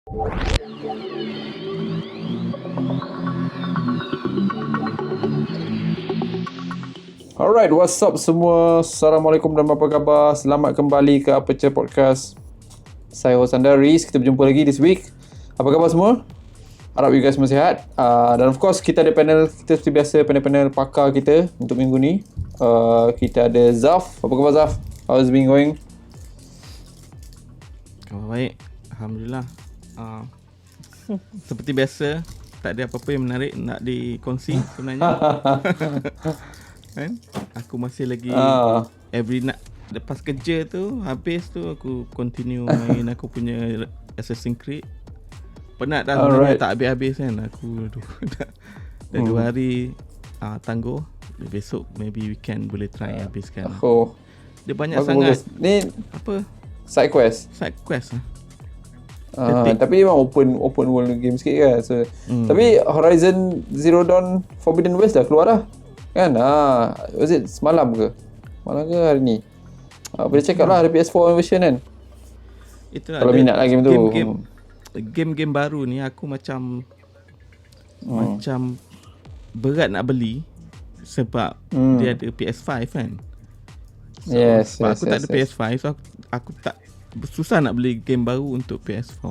Alright, what's up semua? Assalamualaikum dan apa khabar? Selamat kembali ke Aperture Podcast. Saya host anda, Riz. Kita berjumpa lagi this week. Apa khabar semua? Harap you guys semua sihat. Dan of course, kita ada panel, kita seperti biasa, panel-panel pakar kita untuk minggu ni. Kita ada Zaf. Apa khabar Zaf? How's it been going? Khabar baik, Alhamdulillah. Seperti biasa, tak ada apa-apa yang menarik nak dikongsi sebenarnya. Kan? Aku masih lagi every night lepas kerja tu, habis tu aku continue main aku punya Assassin's Creed. Penat dah sebenarnya, tak habis-habis kan. Aku dah 2 hari tangguh. Besok maybe weekend boleh try habiskan. Dia banyak sangat. Ni apa? Side quest. Side quest tapi memang open world game sikit kan. So, tapi Horizon Zero Dawn Forbidden West dah keluar dah. Kan? Was it semalam ke? Malam ke hari ni? Boleh check out lah, ada PS4 version kan. Itulah, kalau minat lah game tu. Game-game baru ni aku macam berat nak beli sebab dia ada PS5 kan. So, aku tak ada PS5, so aku tak susah nak beli game baru untuk PS4.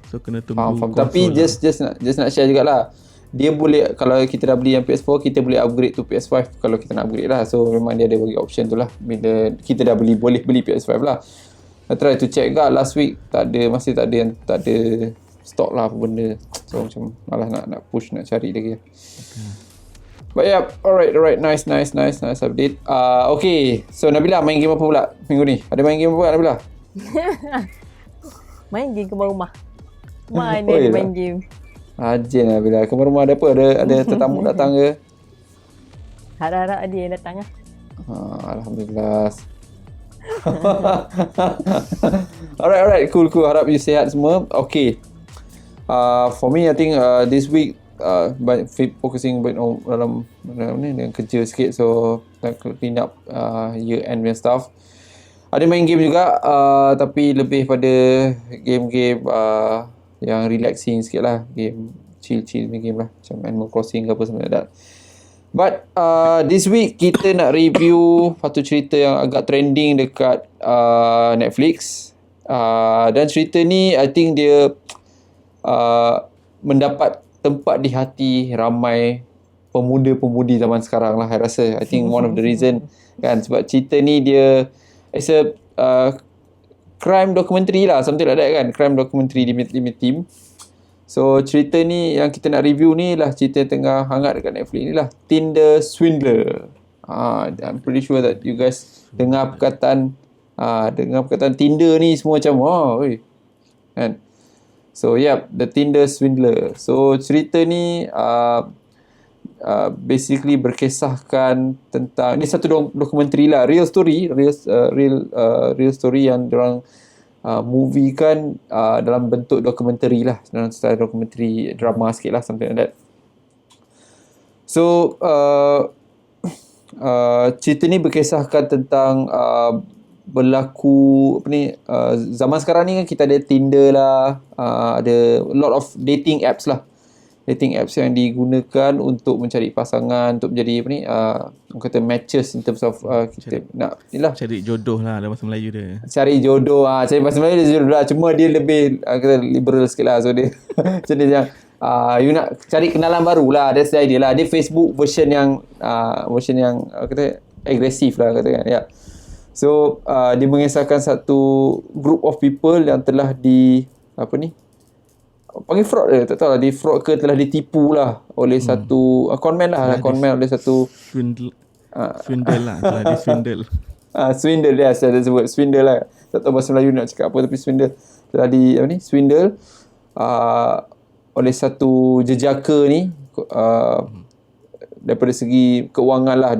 So kena tunggu. Tapi just nak share jugalah. Dia boleh, kalau kita dah beli yang PS4, kita boleh upgrade to PS5 kalau kita nak upgrade lah. So memang dia ada bagi option tu lah. Bila kita dah boleh beli PS5 lah. I try to check lah last week, masih tak ada stock lah apa benda. So macam malah nak push, nak cari lagi. But yeah, alright, nice update. Okay, so Nabila main game apa pula minggu ni? Ada main game apa Nabila? Main game kemar rumah. Mana main game? Rajin Nabila. Kemar rumah ada apa? Ada tetamu datang ke? Harap-harap ada yang datang lah. Alhamdulillah. Alright, cool. Harap you sihat semua. Okay. For me, I think this week focusing dalam dengan kerja sikit, so clean up year end and stuff. Ada main game juga, tapi lebih pada game-game yang relaxing sikit lah, game chill ni game lah, macam Animal Crossing ke apa semua that. But this week kita nak review satu cerita yang agak trending dekat Netflix, dan cerita ni I think dia mendapat tempat di hati ramai pemuda-pemudi zaman sekarang lah, saya rasa. I think one of the reason kan, sebab cerita ni dia it's a crime documentary lah, something like that kan, crime documentary limit team. So cerita ni yang kita nak review ni lah cerita yang tengah hangat dekat Netflix ni lah, Tinder Swindler. I'm pretty sure that you guys dengar perkataan Tinder ni semua macam kan. So the Tinder Swindler. So cerita ni basically berkisahkan tentang, ni satu dokumentari lah, real story yang diorang movie kan dalam bentuk dokumentari lah, dalam style dokumentari drama sikit lah, something like that. So cerita ni berkisahkan tentang berlaku zaman sekarang ni kan, kita ada Tinder lah, ada a lot of dating apps yang digunakan untuk mencari pasangan, untuk menjadi orang kata matches in terms of kita nak cari jodoh lah dalam bahasa Melayu dia. Cari jodoh, cari bahasa Melayu dia jodoh lah, cuma dia lebih kata liberal sikit lah. So dia macam dia yang you nak cari kenalan baru lah, that's the idea lah. Dia Facebook version yang kata agresif lah katakan, ya. So dia mengisahkan satu group of people yang telah panggil fraud dia, tak tahu lah dia fraud ke telah ditipu lah oleh satu conman lah, conman oleh satu swindle lah, telah di swindle. Swindle dia, saya ada sebut swindle lah, tak tahu bahasa Melayu nak cakap apa, tapi swindle telah swindle oleh satu jejaka ni, daripada segi keuangan lah.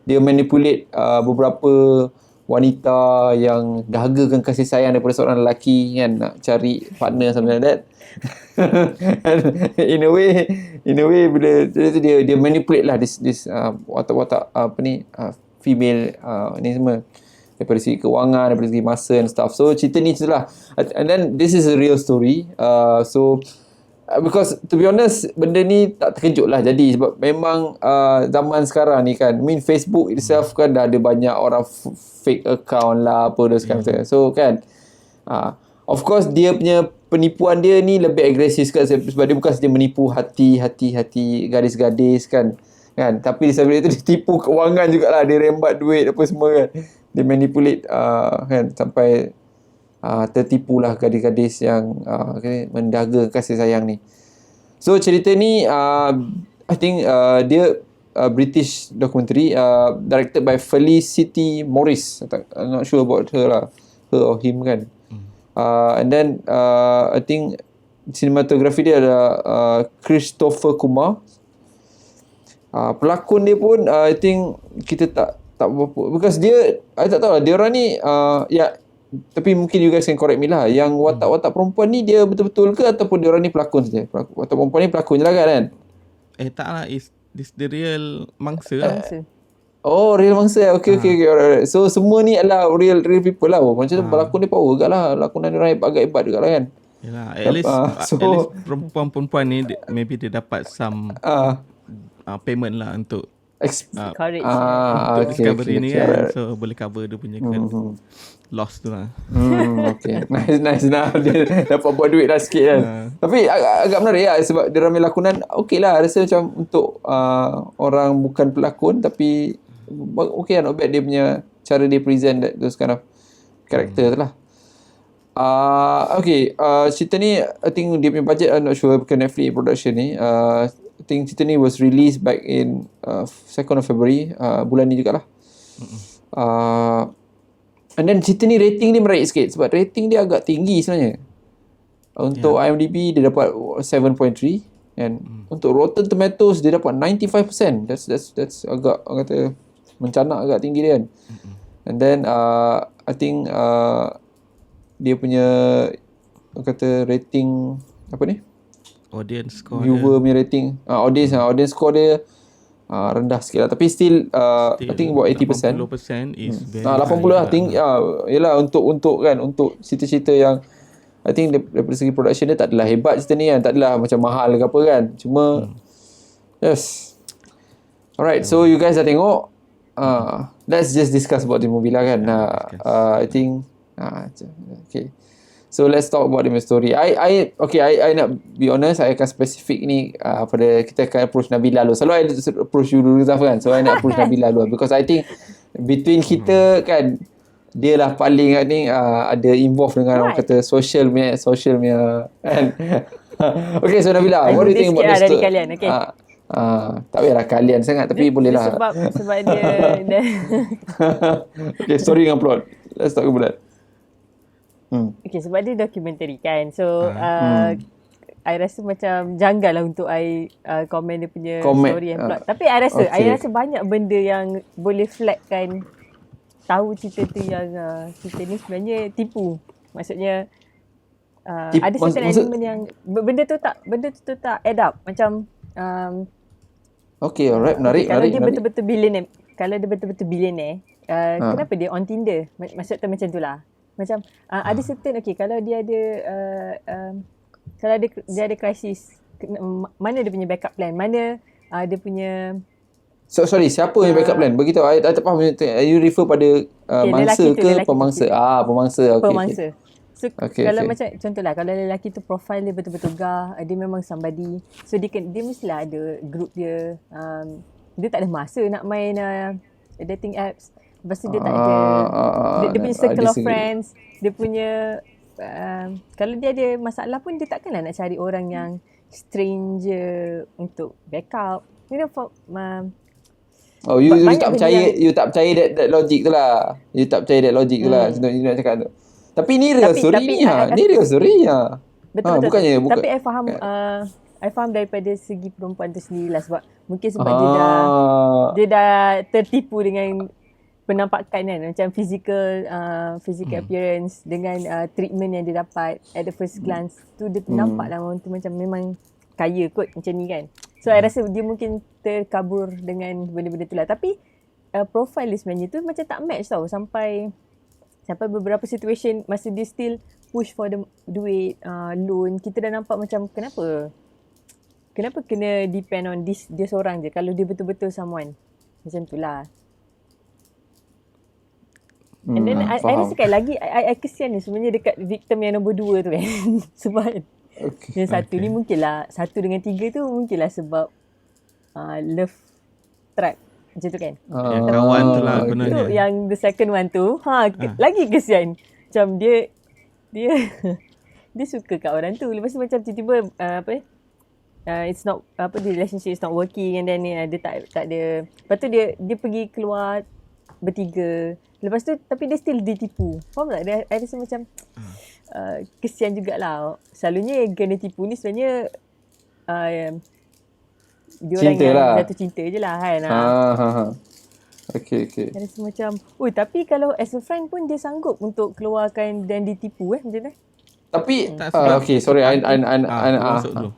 Dia manipulate beberapa wanita yang dahagakan kasih sayang daripada seorang lelaki kan, nak cari partner something like that. in a way bila dia manipulate lah this watak female ni semua daripada segi kewangan, daripada segi masa and stuff. So cerita ni lah. And then this is a real story. Because to be honest, benda ni tak terkejut lah jadi, sebab memang zaman sekarang ni kan, I mean Facebook itself kan dah ada banyak orang fake account lah apa those kind of thing. So kan, of course dia punya penipuan dia ni lebih agresif kan, sebab dia bukan saja menipu hati gadis-gadis kan, tapi di samping itu dia tipu kewangan jugalah, dia rembat duit apa semua kan, dia manipulate kan sampai tertipulah gadis-gadis yang mendaga kasih sayang ni. So cerita ni I think dia British documentary directed by Felicity Morris. I'm not sure about her lah, her or him kan. And then I think cinematography dia ada Christopher Kumar. Pelakon dia pun I think kita tak berapa, because dia I tak tahu lah, dia orang ni tapi mungkin you guys can correct me lah, yang watak-watak perempuan ni dia betul-betul ke ataupun dia orang ni pelakon saja? Watak perempuan ni pelakon je lah kan? Tak lah, this the real mangsa lah. Oh, real mangsa. Okay, alright. So semua ni adalah real people lah. Macam tu pelakon dia power juga lah, lakonan dia orang agak hebat juga lah kan? Yalah, at least perempuan-perempuan ni maybe dia dapat some payment lah untuk courage untuk discovery ni kan. So boleh cover dia punya loss tu lah. Okay. Nice lah. Dia dapat buat duit dah sikit kan. Tapi agak menarik lah, sebab dia ramai lakonan. Okay lah, rasa macam untuk orang bukan pelakon, tapi okay lah, not bad dia punya cara dia present those kind of character tu lah. Okay, cerita ni I think dia punya budget I'm not sure, bukan Netflix production ni. I think cerita ni was released back in 2nd of February, bulan ni jugalah. And then cerita ni rating dia menarik sikit, sebab rating dia agak tinggi sebenarnya. Untuk IMDb dia dapat 7.3, and untuk Rotten Tomatoes dia dapat 95%. That's agak orang kata mencanak agak tinggi dia kan. And then I think dia punya orang kata rating apa ni? Audience score viewer punya rating. Audience score dia rendah sikit lah, tapi still I think about 80%. 80% is very 80 lah. Yelah, untuk kan, untuk cerita-cerita yang I think daripada segi production dia tak adalah hebat cerita ni kan, tak adalah macam mahal ke apa kan, cuma yes. Alright, so you guys dah tengok, let's just discuss about the movie lah kan. I think okay, so let's talk about the story. I nak be honest, I akan specific ni pada kita akan approach Nabila dulu. Selalu I approach you dulu Zaf kan. So I nak approach Nabila dulu, because I think between kita kan, dia lah paling ni ada involve dengan orang kata social media kan. Okay, so Nabila, what do you think about the story? Dari kalian, okay. Tak payahlah kalian sangat, tapi boleh lah. Sebab dia Okay, story dengan plot. Let's talk about that. Okay, sebab dia dokumentari kan. So I rasa macam janggal lah untuk I komen dia punya story and plot. Tapi I rasa banyak benda yang boleh flagkan tahu cerita tu yang cerita ni sebenarnya tipu. Maksudnya ada certain element yang benda tu tak add up. Macam okay, alright, menarik. Kalau dia betul-betul billionaire, kenapa dia on Tinder? Maksud tu macam tu lah. Macam ada certain, okay, kalau dia ada kalau dia ada krisis, mana dia punya backup plan, mana dia punya sorry, siapa yang backup plan? Beritahu, I tak faham. You refer pada mangsa ke pemangsa? Pemangsa. Okay, pemangsa. So kalau macam contohlah, kalau lelaki tu profile dia betul-betul dia memang somebody, so dia mestilah ada group dia. Dia tak ada masa nak main dating apps. Lepas tu dia tak ada dia punya circle of friends, dia punya kalau dia ada masalah pun dia takkanlah nak cari orang yang stranger untuk backup. You know, you tak percaya that logic tu lah. You tak percaya that logic tu lah. You nak cakap tu. Tapi ni real story ni. Ni real story ya. Betul. Bukannya. Tapi I faham daripada segi perempuan tu sendirilah, sebab mungkin sebab dia dah tertipu dengan penampakan kan, macam physical appearance dengan treatment yang dia dapat at the first glance tu, dia nampak lah orang tu macam memang kaya kot macam ni kan. So I rasa dia mungkin terkabur dengan benda-benda tu lah. Tapi profile dia sebenarnya tu macam tak match tau, sampai Sampai beberapa situation masa dia still push for the duit, loan, kita dah nampak macam kenapa kena depend on dia seorang je kalau dia betul-betul someone. Macam tu lah. And then I rasa sekali lagi I kesian ni sebenarnya dekat victim yang nombor 2 tu kan. Sebab yang satu ni mungkinlah 1 dengan 3 tu mungkinlah sebab love trap macam tu kan. Yang kawan tu lah gunanya. Tu yang the second one tu lagi kesian. Macam dia dia suka kat orang tu. Lepas tu macam tiba-tiba it's not the relationship is not working, and then dia tak ada. Lepas tu dia pergi keluar bertiga. Lepas tu tapi dia still ditipu. Faham tak? Dia rasa macam kesian jugalah. Selalunya yang kena tipu ni sebenarnya dia orang yang jatuh cinta je lah kan. Okay. Dia rasa macam tapi kalau as a friend pun dia sanggup untuk keluarkan dan ditipu macam tu. Tapi okay, sorry, masuk dulu.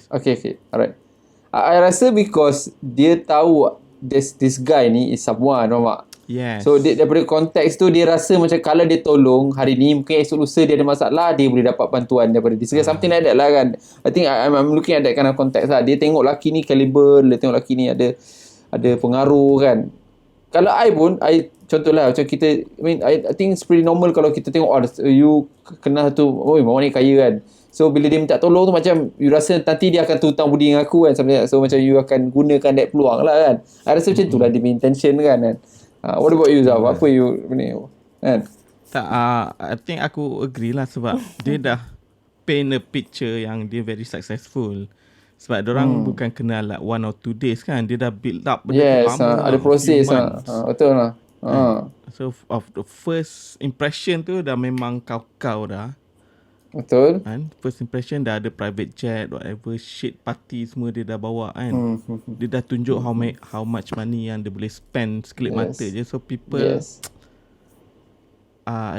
Okay. Alright. I rasa because dia tahu this guy ni is someone, faham tak? Yes. So daripada konteks tu dia rasa macam kalau dia tolong hari ni mungkin esok lusa dia ada masalah, dia boleh dapat bantuan daripada dia. Something like that lah kan. I think I'm looking at that kind of context lah. Dia tengok lelaki ni caliber, dia tengok lelaki ni ada pengaruh kan. Kalau contohlah macam kita, I think it's pretty normal kalau kita tengok you kenal tu, mama ni kaya kan. So bila dia minta tolong tu macam you rasa nanti dia akan hutang budi dengan aku kan. So macam you akan gunakan that peluang lah kan. I rasa macam tu lah dia intention kan. What about you Zaf? Apa you ni kan? Tak, I think aku agree lah sebab dia dah paint a picture yang dia very successful. Sebab diorang bukan kenal like 1 or 2 days kan. Dia dah build up benda lama. Ada proses betul lah. So of the first impression tu dah memang kau dah. Betul. Kan? First impression dah ada private jet, whatever shit party semua dia dah bawa kan. Dia dah tunjuk how much money yang dia boleh spend sekelip mata je. So people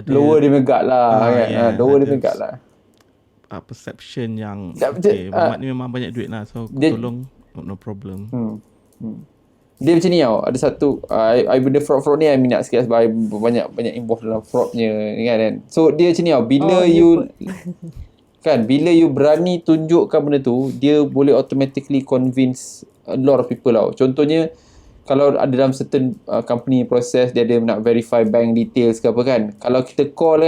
lower dia megak lah kan. Lower dia megak lah. Perception yang Muhammad ni memang banyak duit lah. So tolong no problem. Dia macam ni tau. Ada satu benda fraud ni I minat sikit sebab I banyak involved dalam fraudnya ni kan. So dia macam ni tau. Bila you berani tunjukkan benda tu, dia boleh automatically convince a lot of people tau. Contohnya kalau ada dalam certain company process, dia ada nak verify bank details ke apa kan. Kalau kita call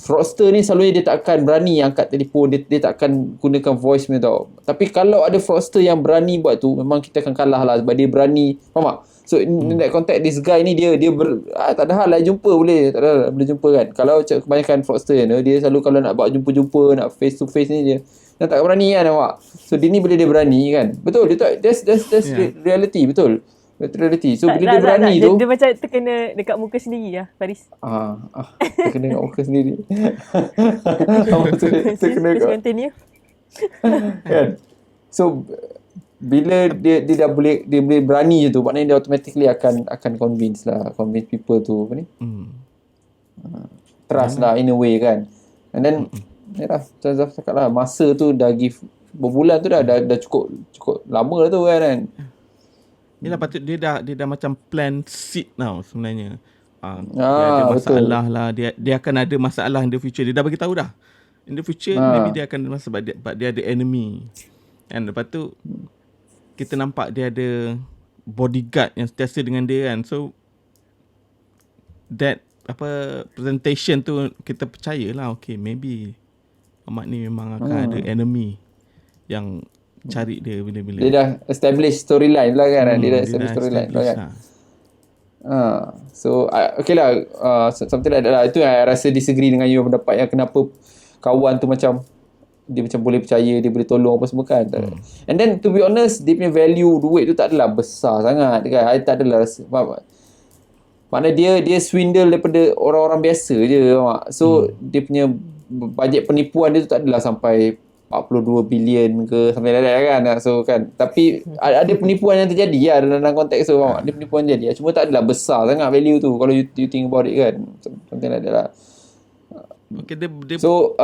fraudster ni selalunya dia tak akan berani angkat telefon, dia tak akan gunakan voice ni tau. Tapi kalau ada fraudster yang berani buat tu, memang kita akan kalah lah sebab dia berani. Faham tak? So in that context, this guy ni dia tak ada hal lah jumpa boleh jumpa kan. Kalau kebanyakan fraudster kan, dia selalu kalau nak buat jumpa, nak face to face ni dia tak berani kan awak. So dia ni bila dia berani kan. Betul, that's reality, betul. Reality. So bila dia berani tu dia macam terkena dekat muka sendiri lah Faris. Terkena dekat muka sendiri. Terkena continue. Kan. So bila dia dah boleh berani je tu, maknanya dia automatically akan convince people tu apa ni. Trust lah in a way kan. And then yalah, macam Zaf cakap lah, masa tu dah give berbulan tu dah cukup lama lah tu kan. Yelah, patut dia dah macam plan seed now sebenarnya. Dia ada masalah lah, dia akan ada masalah in the future. Dia dah bagi tahu dah. In the future maybe dia akan ada masalah sebab dia ada enemy. And lepas tu kita nampak dia ada bodyguard yang sentiasa dengan dia kan. So that presentation tu kita percayalah, okay, maybe Ahmad ni memang akan ada enemy yang cari dia bila-bila. Dia dah establish storyline lah kan. Dia dah establish storyline lah kan. So okay lah, something like that lah. Itu yang I rasa disagree dengan you pendapat yang kenapa kawan tu macam dia macam boleh percaya, dia boleh tolong apa semua kan. And then to be honest, dia punya value duit tu tak adalah besar sangat kan. I tak adalah rasa, makna dia swindle daripada orang-orang biasa je. So dia punya bajet penipuan dia tu tak adalah sampai 42 bilion ke sampai like kan. So kan, tapi ada penipuan yang terjadi lah dalam konteks tu. Ada penipuan jadi lah. Cuma tak adalah besar sangat value tu kalau you think about it kan. Something like that lah. Okay, dia so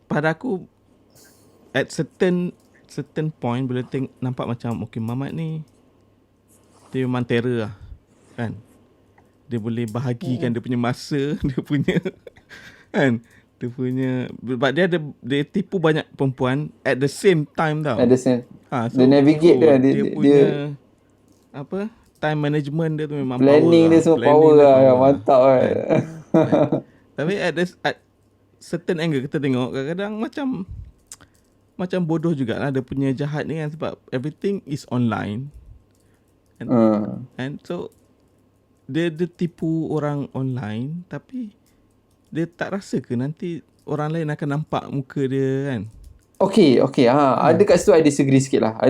pada aku at certain certain point bila nampak macam okay, Mamat ni dia memang terror lah kan. Dia boleh bahagikan dia punya masa, dia punya kan, dia punya, sebab dia tipu banyak perempuan at the same time tau. At the same, So, dia navigate dia punya apa, time management dia tu memang planning power dia semua power lah. Mantap kan. Tapi at certain angle kita tengok kadang-kadang macam bodoh jugalah dia punya jahat ni kan, sebab everything is online. And so dia tipu orang online, tapi dia tak rasa ke nanti orang lain akan nampak muka dia kan. Okay. Ada kat situ I disagree sikit lah. I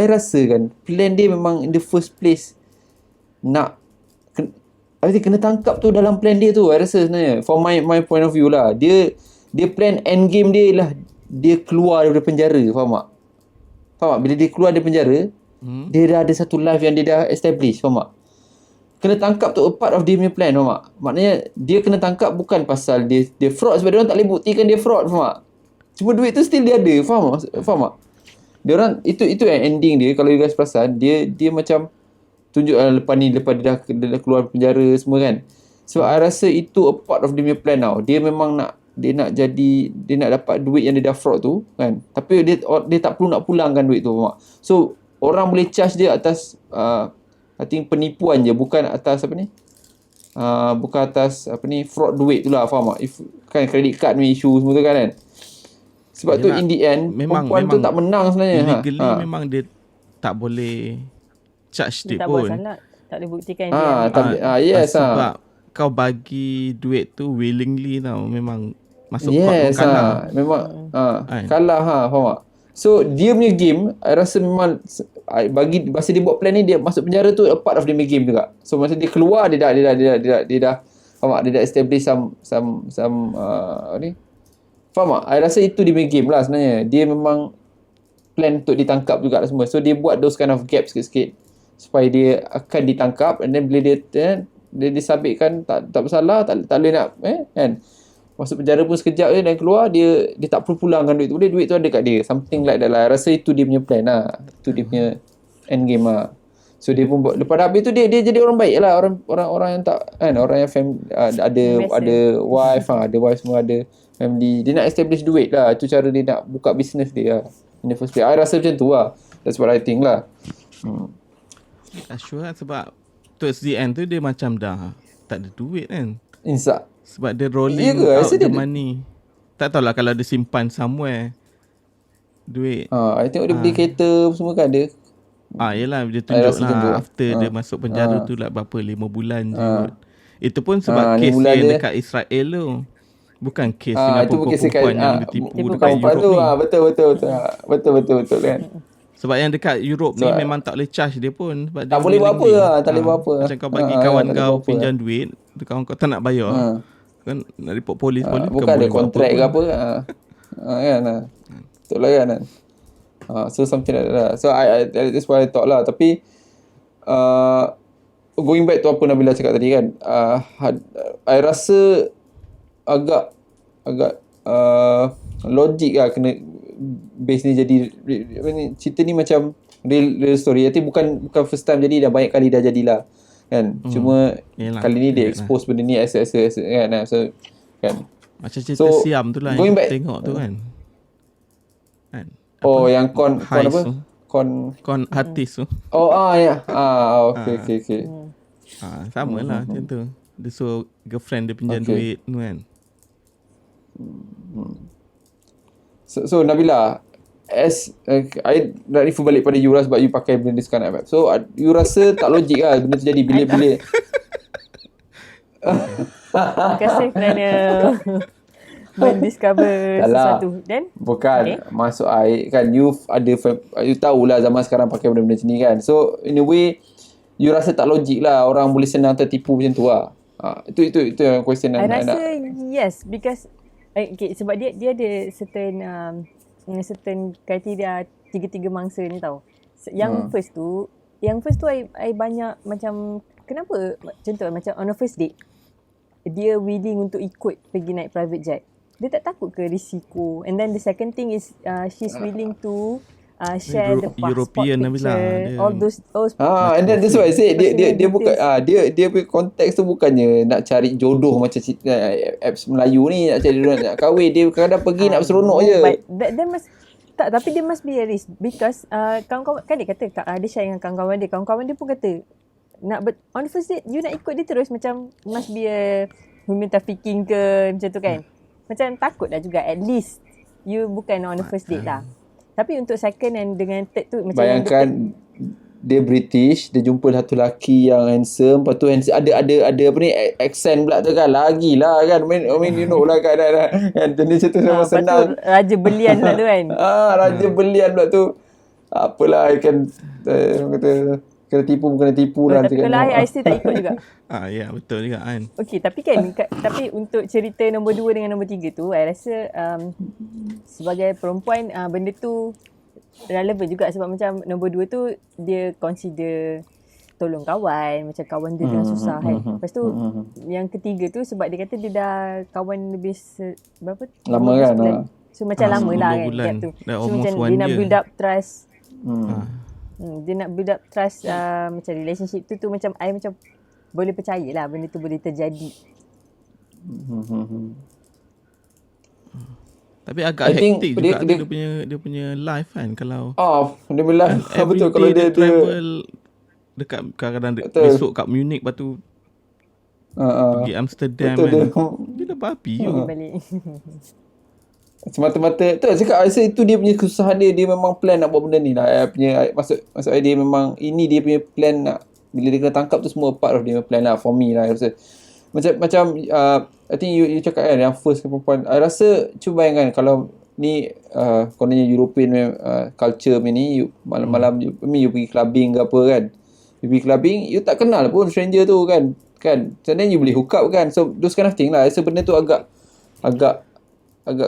rasa kan plan dia memang in the first place nak kena tangkap tu dalam plan dia tu. I rasa sebenarnya from my point of view lah. Dia plan end game dia lah dia keluar daripada penjara. Faham tak? Bila dia keluar dari penjara, dia dah ada satu life yang dia dah establish. Faham tak? Kena tangkap tu a part of dia punya plan. Faham tak? Maknanya dia kena tangkap bukan pasal dia fraud, sebab dia orang tak boleh buktikan dia fraud. Faham tak? Cuma duit tu still dia ada. Faham tak? Dia orang itu yang ending dia. Kalau you guys perasan, dia macam tunjuk lepas dia dah keluar penjara semua kan. Sebab I rasa itu a part of dia punya plan tau. Dia memang nak dapat duit yang dia dah fraud tu kan. Tapi dia tak perlu nak pulangkan duit tu. Faham tak? So orang boleh charge dia atas I think penipuan je, bukan atas bukan atas fraud duit tu lah. Faham tak? If kan credit card ni issue semua tu kan. Sebab tu in the end perempuan tu tak menang sebenarnya. Illegally memang dia tak boleh charge dia tak pun. buat salah, tak boleh buktikan dia. Yes sebab kau bagi duit tu willingly tau, memang masuk court kalah. Memang kalah faham tak? So dia punya game I rasa memang masa dia buat plan ni, dia masuk penjara tu a part of dia punya game juga. So masa dia keluar dia dah faham tak? Dia dah establish some faham tak? I rasa itu dia punya game lah sebenarnya. Dia memang plan untuk ditangkap juga lah semua. So dia buat those kind of gaps sikit-sikit supaya dia akan ditangkap, and then bila dia disabitkan tak bersalah, tak boleh nak kan, masuk penjara pun sekejap je dan keluar, dia tak perlu pulangkan duit tu. Duit tu ada kat dia, something like that lah. I rasa itu dia punya plan lah, itu dia punya end game lah. So dia pun buat, lepas dah habis tu dia jadi orang baik lah, orang yang tak kan, orang yang ada wife ada wife semua, ada family, dia nak establish duit lah. Itu cara dia nak buka business dia lah in the first place. I rasa macam tu lah. That's what I think lah. Tak sure lah, sebab towards the end tu dia macam dah tak ada duit kan. Sebab dia rolling out the money. Tak tahulah kalau dia simpan somewhere duit. I tengok dia beli kereta semua kan dia. Yelah dia tunjuk lah after dia masuk penjara tu lah berapa 5 bulan je. Itu pun sebab kes yang dekat Israel tu. Bukan kes dengan perempuan yang ditipu dekat Europe tu, ni. Betul kan. Sebab yang dekat Europe ni memang tak boleh charge dia pun, sebab dia tak boleh buat apa lah, tak boleh buat apa. Macam kau bagi kawan kau pinjam duit, kawan kau tak nak bayar, kan nak report polis bukan ada kontrak ke apa kan. Betul lah kan. So something like that lah. So that's why I thought lah. Tapi going back to apa Nabila cakap tadi kan, I rasa agak logik lah kena base ni jadi cerita ni macam real story. Nanti bukan first time jadi, dah banyak kali dah jadilah kan. Cuma kali ni dia expose benda ni as kan. So kan macam cerita Siam tu lah yang tengok tu kan. Yang kon apa? Kon artis tu. Ya. Okay. Sama lah macam tu. Dia suruh girlfriend dia pinjam duit tu kan. So Nabila, I nak refer balik pada you lah, sebab you pakai benda sekarang app. So you rasa tak logik lah benda tu jadi bila Terima kasih kerana mendiscover sesuatu. Then bukan masuk I kan, you tahulah zaman sekarang pakai benda-benda macam ni kan. So in a way you rasa tak logik lah, orang boleh senang tertipu macam tu lah. Itu yang question I rasa yes, because sebab dia ada certain kriteria tiga mangsa ni tau. Yang first tu I banyak macam, kenapa contoh macam on a first date dia willing untuk ikut pergi naik private jet, dia tak takut ke risiko? And then the second thing is she's willing to share the passport European picture, Nabila, all those And then that's why I say dia personal bukan details. dia punya konteks tu bukannya nak cari jodoh macam apps Melayu ni, nak cari nak kahwin. Dia kadang pergi nak berseronok je. But that must tak, tapi dia must be a risk because kawan-kawan kan dia kata dia share dengan kawan-kawan dia pun kata on the first date you nak ikut dia terus, macam must be a human trafficking ke macam tu kan. Macam takut lah juga, at least you bukan on the first date lah. Tapi untuk second and dengan third tu macam bayangkan dia British, dia jumpa satu lelaki yang handsome, lepas tu ada apa ni accent pula tu kan, lagilah kan, I mean you know lah kan jenis tu sama senang. Lepas tu raja belian pula tu kan. Raja belian pula tu. Apalah, kan kata kena tipu bukan tipu lah. Tapi kalau I still tak ikut juga. Ya, betul juga kan. Okey, tapi kan tapi untuk cerita nombor 2 dengan nombor 3 tu, I rasa sebagai perempuan benda tu relevan juga, sebab macam nombor 2 tu dia consider tolong kawan, macam kawan dia tengah susah kan. Lepas tu yang ketiga tu sebab dia kata dia dah kawan lebih berapa? Lama kan. So macam lama lah kan bulan. gap tu. Dah So almost macam dia nak build up trust. Dia nak build up trust macam relationship tu macam I macam boleh percaya lah benda tu boleh terjadi. Tapi agak hektik juga dia punya life kan, kalau dia bilang betul kalau dia travel dekat kadang-kadang besok kat Munich, lepas tu pergi Amsterdam betul, kan. Dia dah babi Balik. semata-mata tu cakap, rasa itu dia punya kesusahan dia memang plan nak buat benda ni lah. Maksud dia memang ini dia punya plan nak, bila dia kena tangkap tu semua part of dia punya plan lah, for me lah. I rasa macam I think you cakap kan yang first perempuan, I rasa cuba bayangkan kalau ni kononnya European culture ni, malam-malam you pergi clubbing ke apa kan, you pergi clubbing, you tak kenal pun stranger tu kan, so then you boleh hook up kan, so those kind of thing lah. Rasa benda tu agak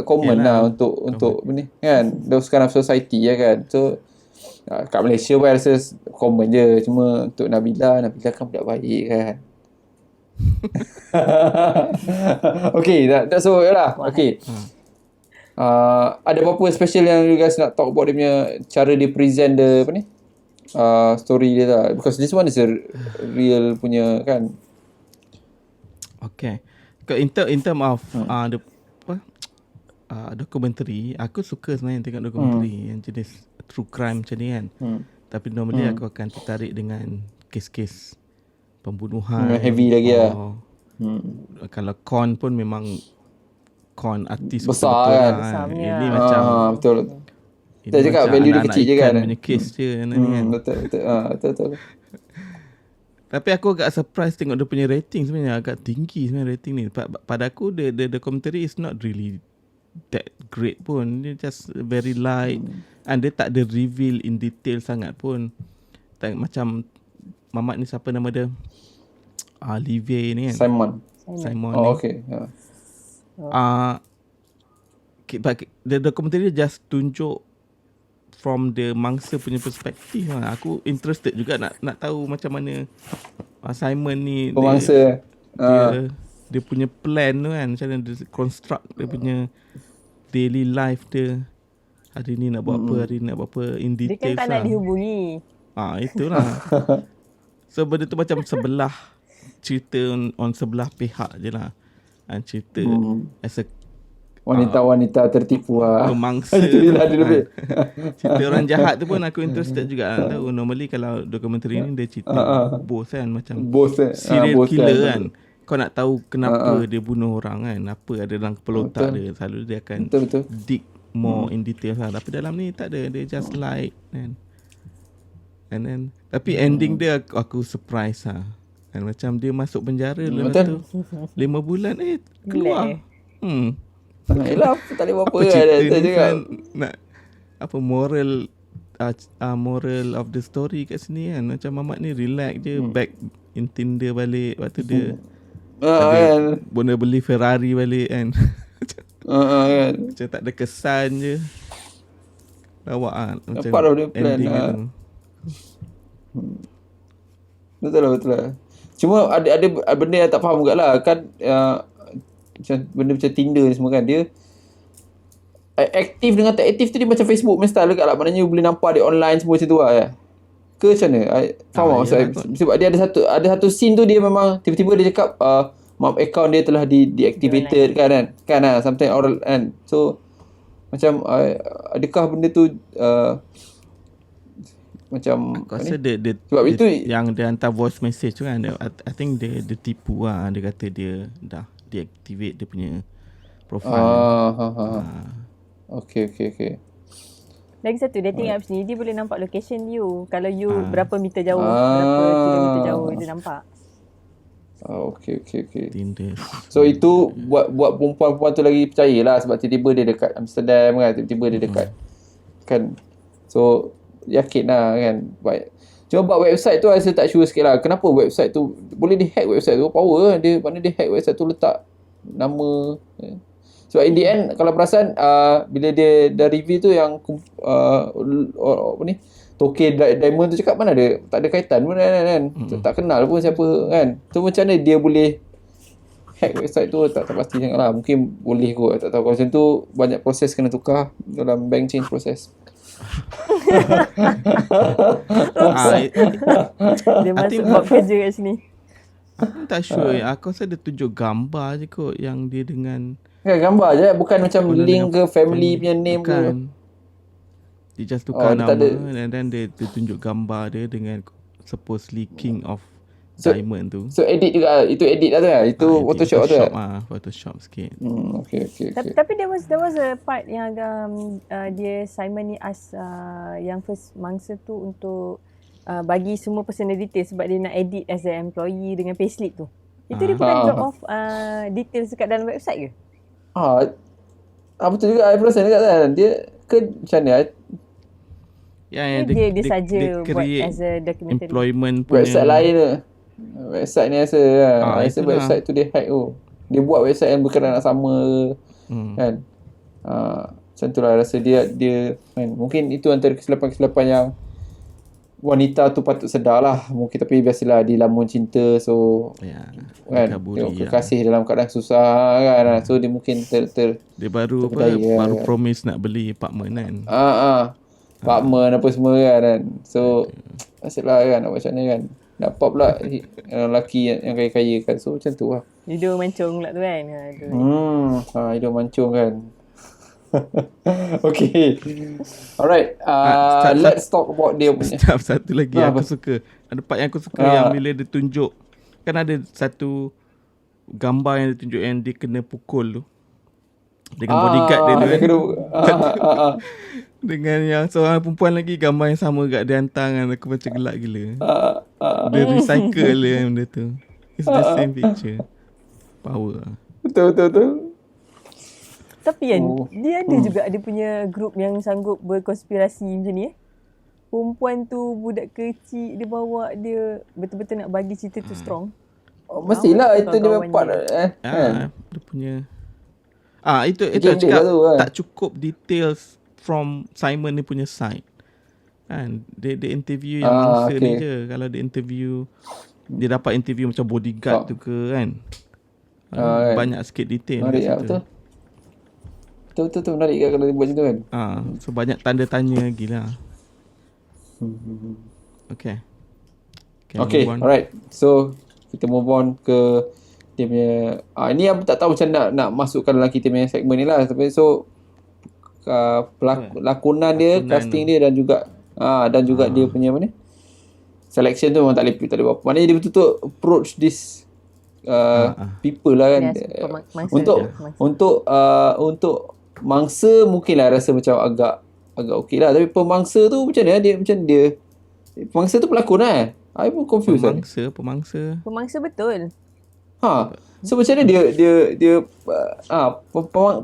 common lah untuk ni kan, those kind of society ya kan. So kat Malaysia pun rasa common je, cuma untuk Nabila kan budak baik kan. Okay, that's all lah. Okay. Ada apa-apa special yang you guys nak talk about dia punya cara dia present the apa ni story dia lah, because this one is a real punya kan. Okay, in term of the dokumentari, aku suka sebenarnya tengok dokumentari yang jenis true crime macam ni kan. Tapi normally aku akan tertarik dengan kes-kes pembunuhan, heavy lagi lah. Kalau con pun memang con artis besar kan. Ini macam betul. Kita cakap value dia kecil je kan. Punya kes je kan. Betul. Tapi aku agak surprise tengok dia punya rating sebenarnya, agak tinggi sebenarnya rating ni. Pada aku the documentary is not really that great pun. Dia just very light and dia tak ada reveal in detail sangat pun. Macam mamat ni siapa nama dia? Olivier ni kan. Simon Oh, ni. okay. The documentary just tunjuk from the mangsa punya perspektif lah. Aku interested juga nak tahu macam mana Simon ni pemangsa dia punya plan tu kan, macam mana dia construct dia punya daily life dia. Hari ni nak buat apa, hari ni nak buat apa in Dia detail kan tak nak dihubungi. Itulah. So benda tu macam sebelah cerita on sebelah pihak je lah. Cerita as a wanita-wanita tertipu lah. Pemangsa. Cerita orang jahat tu pun aku interested juga nak tahu. Normally kalau dokumentari ni dia cerita bos kan, macam serial killer kan. Kau nak tahu kenapa dia bunuh orang kan, apa ada dalam kepala otak dia. Selalu dia akan dig more in detail lah. Tapi dalam ni tak ada, dia just light kan. And then tapi ending dia aku surprise lah. Dan macam dia masuk penjara lepas tu 5 bulan keluar. Yelah, tak boleh buat apa cerita kan. ni kan nak apa moral of the story kat sini kan. Macam mamat ni relax je, back in Tinder balik. Lepas tu dia ada boleh beli Ferrari balik kan. Kan. Macam tak ada kesan je. Lawak lah macam part of the plan ending lah. tu. Betul lah. Cuma ada benda yang tak faham juga lah kan, macam benda macam Tinder ni semua kan, dia aktif dengan tak aktif tu dia macam Facebook punya style dekat lah. Maknanya you boleh nampak dia online semua macam tu lah ya. Ke macam mana? Faham tak maksud yalah, saya? Sebab dia ada satu scene tu dia memang tiba-tiba dia cakap account dia telah deactivated kan something oral kan. So macam adakah benda tu macam Aku rasa dia sebab itu yang dia hantar voice message tu kan, I think dia tipu lah. Dia kata dia dah deactivate dia punya profile. Okay. Lagi satu, dating apps ni dia boleh nampak location you. Kalau you berapa meter jauh, berapa kilometer jauh dia nampak. Okay. Tinder. So itu buat perempuan-perempuan tu lagi percayalah sebab tiba-tiba dia dekat Amsterdam kan, tiba-tiba dia dekat kan. So yakin lah kan. Baik. Cuma buat website tu saya tak sure sikit lah. Kenapa website tu boleh di-hack website tu? Power lah. Mana dia hack website tu letak nama. Sebab in the end kalau perasan bila dia dah review tu yang apa ni token diamond tu cakap mana ada, tak ada kaitan pun kan. Tak kenal pun siapa kan. So macam mana dia boleh hack website tu tak pasti sangat lah. Mungkin boleh kot, tak tahu. Kalau macam tu banyak proses kena tukar dalam bank change proses. Dia masuk buat kerja kat sini. Aku tak sure. Aku rasa dia tunjuk gambar je kot yang dia dengan gambar je, bukan macam link ke family punya name bukan. ke. Dia just tukar dia nama tak ada. and then dia tunjuk gambar dia dengan supposedly king of diamond tu. So edit juga, itu edit lah tu lah. Itu Photoshop tu lah. Photoshop sikit. Okay. Tapi there was a part yang dia Simon ni ask yang first mangsa tu untuk bagi semua personal detail sebab dia nak edit as an employee dengan payslip tu. Itu dia bukan drop off details dekat dalam website ke? Betul juga. I perasan dekat kan. Dia ke macam mana? Dia saja buat as a documentary. Employment punya website lain tu. Website ni rasa rasa website tu dia hack tu. Dia buat website yang berkenaan sama kan. Macam tu lah rasa dia kan. Mungkin itu antara kesilapan-kesilapan yang wanita tu patut sedar lah. Mungkin tapi biasalah di lamun cinta so kan kekasih dalam keadaan susah kan. So dia mungkin dia baru promise nak beli apartment kan. Apartment apa semua kan. So asyiklah kan nak macam mana kan. Dapat pula lelaki yang kaya-kaya kan. So macam tu lah. Hidung mancung pula tu kan. Hidung mancung kan. Okay. Alright. Let's talk about dia punya. Satu lagi yang aku suka. Ada part yang aku suka yang bila dia tunjuk. Kan ada satu gambar yang dia tunjuk yang dia kena pukul tu. Dengan bodyguard dia tu kan. Dengan yang seorang perempuan lagi gambar yang sama kat dia hantar kan. Aku macam gelak gila. Dia recycle dia benda tu. It's the same picture. Power lah. Betul. Tapi kan dia ada juga dia punya group yang sanggup berkonspirasi macam ni Perempuan tu budak kecil dia bawa dia betul-betul nak bagi cerita tu strong. Mestilah itu dia part dia punya itu cakap tu, tak cukup details from Simon ni punya side. Kan dia interview yang mangsa ni je. Kalau dia interview dia dapat interview macam bodyguard tu ke kan. Banyak sikit detail kat situ. Betul menarik kan kalau dia buat macam tu kan. So banyak tanda tanya lagi lah. Okay, alright. So kita move on ke dia punya ini aku tak tahu macam nak masukkan dalam kita punya segmen ni lah. Tapi so lakonan dia, casting dia dan juga dia punya apa ni, selection tu memang tak boleh buat apa. Maknanya dia betul-betul approach this people lah kan. Untuk mangsa mungkinlah rasa macam agak okey lah. Tapi pemangsa tu macam mana dia pemangsa tu pelakon lah. I pun confused. Pemangsa betul. So macam mana dia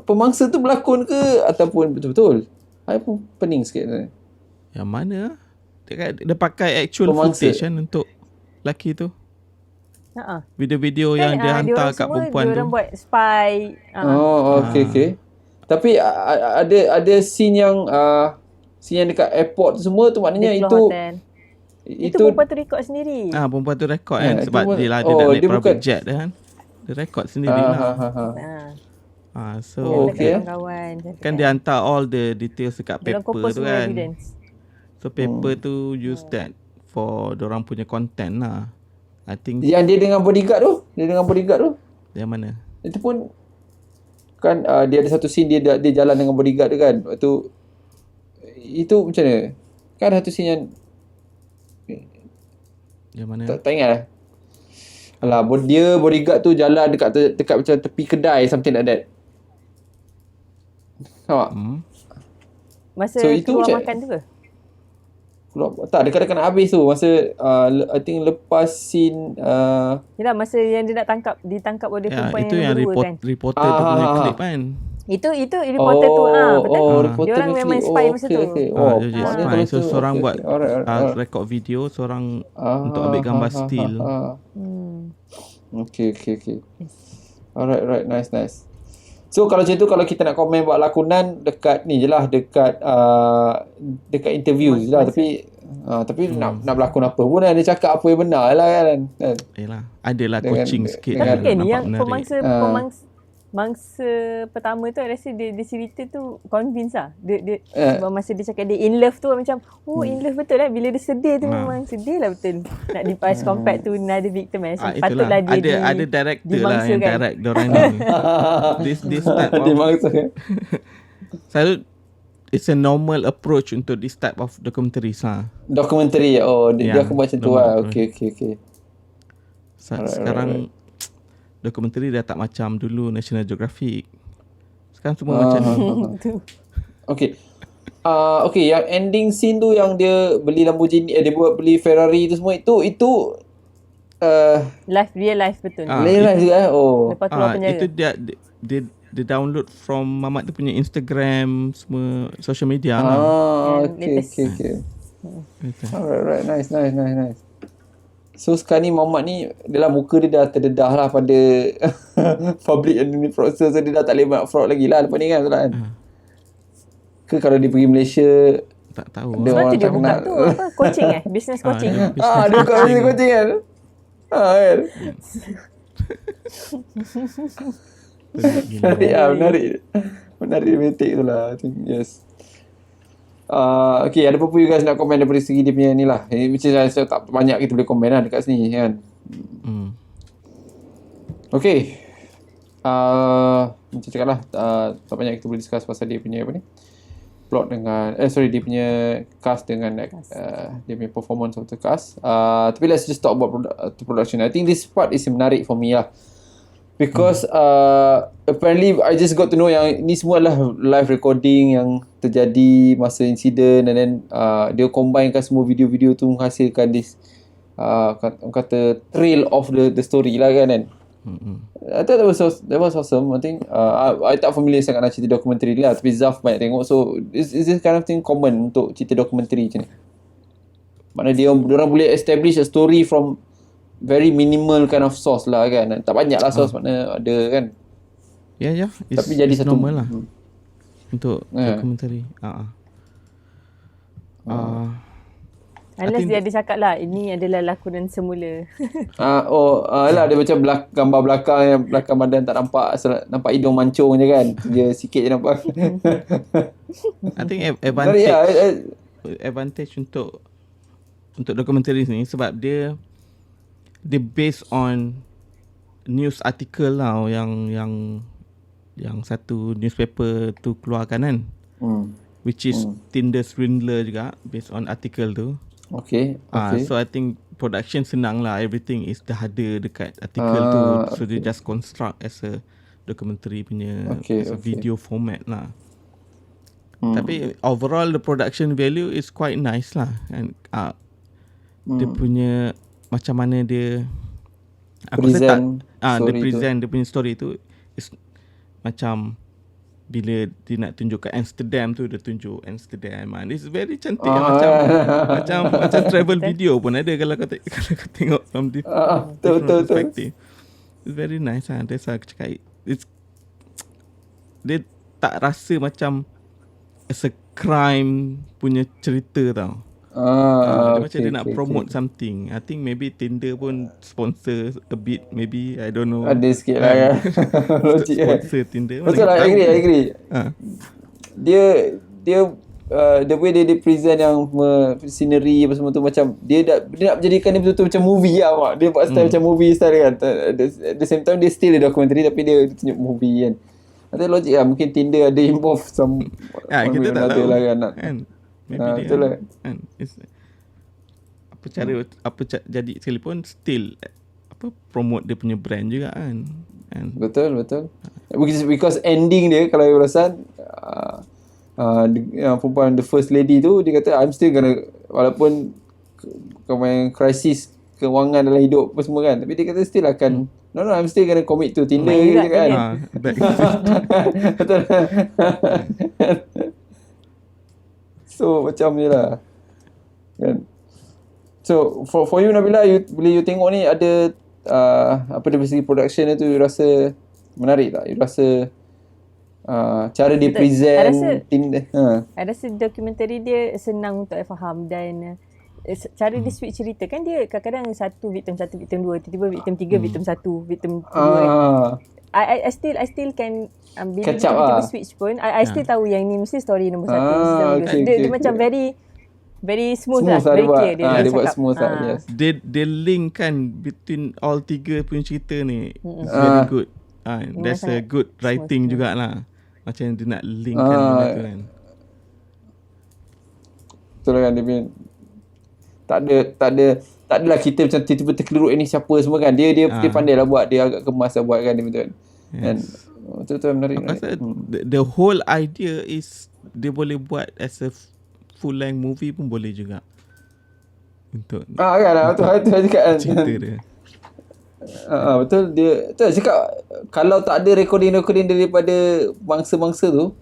pemangsa tu berlakon ke ataupun betul-betul? I pun pening sikit. Yang mana? Dia pakai actual footage kan untuk lelaki tu. Video-video yang dia hantar kat perempuan tu. Dia orang buat spy. Okay. Tapi ada scene yang dekat airport tu semua tu maknanya itu perempuan tu record sendiri. Perempuan tu record kan sebab dia nak naik private jet kan. Dia record sendiri lah. So okay. Kawan-kawan kan dia hantar all the details dekat dia orang paper post tu semua kan. evidence. So paper tu use that for dorang punya content lah. I think Yang dia dengan bodyguard tu, yang mana? itu pun kan dia ada satu scene dia jalan dengan bodyguard tu kan. Waktu itu macam mana? Kan ada satu scene Yang mana? tak ingat lah. Alah, dia bodyguard tu jalan dekat macam tepi kedai, something like that. Nampak? Masa So, itu keluar macam- makan tu ke? Tak, dekat-dekat nak habis tu. Masa I think lepas scene Yelah, masa yang dia nak ditangkap oleh Ya, perempuan itu yang yang berdua kan. reporter tu punya Ah. clip kan. Itu reporter tu betul. reporter Dia orang ni memang clip. spy masa tu. Okay. Dia jadi maknanya spy. kalau So tu, seorang buat Alright. record video, seorang untuk ambil gambar still. Okay. Alright, nice. So kalau macam tu, kalau kita nak komen buat lakonan dekat ni je lah, dekat interview je lah. Tapi nak berlakon apa pun kan, dia cakap apa yang benar lah kan. Yelah, adalah Dengan- coaching sikit. dengan- Tapi kan nampak yang menarik. mangsa pertama tu, I rasa dia cerita tu convince lah. Dia sebab masa dia cakap dia in love tu macam in love betul lah. Bila dia sedih tu memang sedih lah betul. Nak dipass compared to another victim so patutlah dia ada director lah yang dimangsakan. direct dorang ni. This type of Dimangsa. selalu it's a normal approach untuk this type of documentaries lah. Dokumentari dia akan buat macam tu normal lah. approach. Okay. Sekarang dokumentari dah tak macam dulu National Geographic. Sekarang semua macam ni. Okay. Okay, yang ending scene tu yang dia beli Lamborghini, dia beli Ferrari tu semua, itu real life betul. real juga Lepas keluar penjara. Itu dia download from Mamat tu punya Instagram, semua social media lah. Okay. Alright, nice. So sekarang ni Muhammad ni, dalam muka dia dah terdedah lah pada public and ini fraudster, so dia dah tak boleh buat fraud lagi lah lepas ni kan, betul kan? Ke kalau dia pergi Malaysia, Tak tahu. Dia Sebab orang tu dia tak buka kenal. tu business coaching. dia dia buka business coaching kan? Kan? Menarik metik tu lah. I think, yes. Okay, ada apa-apa you guys nak komen daripada segi dia punya ni lah. Macam saya tak banyak kita boleh komen lah dekat sini kan. Okay. Macam cakap lah, tak banyak kita boleh discuss pasal dia punya apa ni, plot dengan dia punya cast dengan dia punya performance of the cast. Tapi let's just talk about production. I think this part is menarik for me lah, because apparently I just got to know yang ni semua adalah live recording yang terjadi masa insiden, and then dia combinekan semua video-video tu menghasilkan this kata trail of the story lah kan. I thought that was awesome. I think I tak familiar sangat dengan cerita dokumentari lah, tapi Zaf banyak tengok, so is this kind of thing common untuk cerita dokumentari macam ni? Maknanya diorang boleh establish a story from very minimal kind of source lah kan. Tak banyak lah source, maknanya ada kan. Ya. Tapi jadi satu normal lah untuk dokumentari. Unless dia ada cakap lah, ini adalah lakonan semula. Lah dia macam gambar belakang badan tak nampak, nampak hidung mancung je kan. Dia sikit je nampak. I think advantage untuk dokumentari ni sebab dia based on news article lah yang satu newspaper tu keluarkan kan. Which is Tinder Swindler juga, based on article tu. Okay. So I think production senang lah. Everything is dah ada dekat artikel tu. So they just construct as a documentary punya video format lah. Tapi overall the production value is quite nice lah. And dia punya macam mana dia present dia present dia punya story tu is macam bila dia nak tunjuk kat Amsterdam tu, dia tunjuk Amsterdam. It's very cantik macam travel video pun ada kalau kau tengok from different perspective. It's very nice lah. That's why aku cakap dia tak rasa macam as a crime punya cerita tau. Dia macam dia nak promote something. I think maybe Tinder pun sponsor a bit, maybe, I don't know. Ada sikit lah kan. Logik kan. Sponsor Tinder. Betul lah, I agree. Dia the way dia present yang scenery apa semua tu, macam dia nak menjadikan dia betul-betul macam movie lah mak. Dia buat style macam movie style kan. At the same time dia still a documentary tapi dia tunjuk movie kan. Nanti logik lah, mungkin Tinder ada involve some kita tak tahu lah kan. Maybe dia betul lah. kan. Apa jadi sekalipun still promote dia punya brand juga kan. Betul. Because ending dia kalau you perasan perempuan the first lady tu dia kata I'm still gonna, walaupun main krisis kewangan dalam hidup apa semua kan, tapi dia kata still akan no I'm still gonna commit to Tinder gitu kan. Betul. So macam ni lah kan. So for you Nabila, bila you tengok ni ada apa dari segi production tu, you rasa menarik tak? You rasa cara dia present Tinder? I rasa dokumentari dia senang untuk I faham, dan cara dia switch cerita kan, dia kadang-kadang satu victim 2, tiba-tiba victim 3, victim 1, victim 2. I still can bila catch up tiba-tiba switch pun I still tahu yang ni mesti story nombor 1. Dia macam very smooth lah, very clear dia buat smooth lah. Yes. Dia link kan between all tiga punya cerita ni. It's very good. That's a good writing jugalah. Macam dia nak link kan benda tu kan. Betul kan, dia tak adalah kita macam tiba-tiba terkelurut ni siapa semua kan. Dia pandai lah buat, dia agak kemas lah buat kan dia betul. Dan betul-betul menarik. The whole idea is dia boleh buat as a full length movie pun boleh juga. Untuk kan betul cakap kan. Cerita dia. Betul, dia cakap kalau tak ada recording daripada mangsa-mangsa tu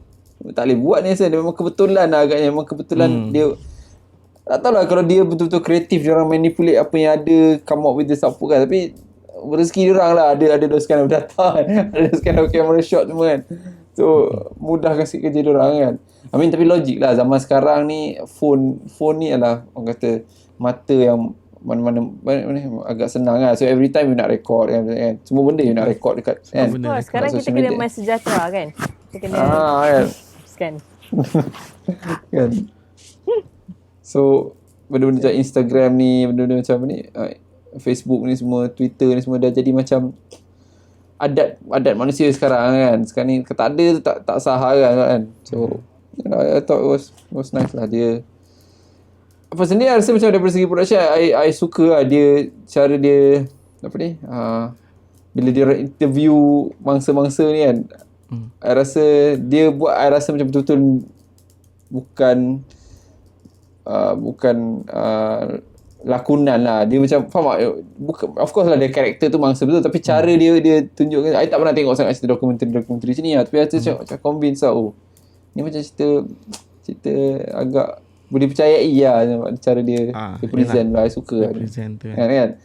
tak boleh buat ni. Dia memang kebetulan lah agaknya. Memang kebetulan dia tak tahulah, kalau dia betul-betul kreatif, dia orang manipulate apa yang ada, come up with this apa kan. Tapi rezeki dia orang lah, ada those kind of data kan. Ada those kind of camera shot semua kan. So mudahkan sikit kerja dia orang kan. I mean, tapi logik lah, zaman sekarang ni phone ni adalah orang kata mata yang mana-mana agak senang lah. So every time you nak record kan. Semua benda you nak record dekat kan. Sekarang kita kena main sejahtera kan. Kita kena kan. scan kan. So benda-benda macam Instagram ni, benda-benda macam ni, Facebook ni semua, Twitter ni semua dah jadi macam adat manusia sekarang kan. Sekarang ni tak ada tu tak sah kan. So I thought it was nice lah. Dia apa sendiri I rasa macam dari segi production I suka lah dia, cara dia apa ni, bila dia interview mangsa-mangsa ni kan. I rasa dia buat, I rasa macam betul-betul bukan lakonan lah. Dia macam faham tak? Bukan, of course lah dia karakter tu mangsa betul, tapi cara dia tunjukkan. I tak pernah tengok sangat cerita dokumentari macam ni lah, tapi I rasa macam convince lah. Ni macam cerita agak boleh percayai lah cara dia present lah. I suka lah kan.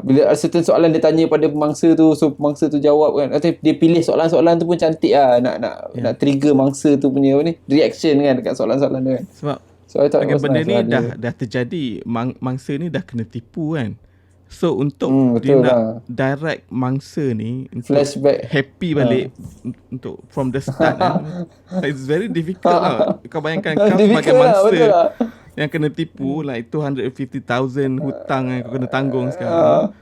Bila certain soalan dia tanya pada pemangsa tu, so pemangsa tu jawab kan, atau dia pilih soalan-soalan tu pun cantik lah, nak trigger mangsa tu punya reaction kan dekat soalan-soalan tu kan. Sebab so benda ni dah terjadi, mangsa ni dah kena tipu kan. So untuk dia nak direct mangsa ni untuk flashback happy balik untuk from the start kan, it's very difficult lah. Kau bayangkan kau sebagai mangsa yang kena tipu like 250,000 hutang yang kau kena tanggung sekarang.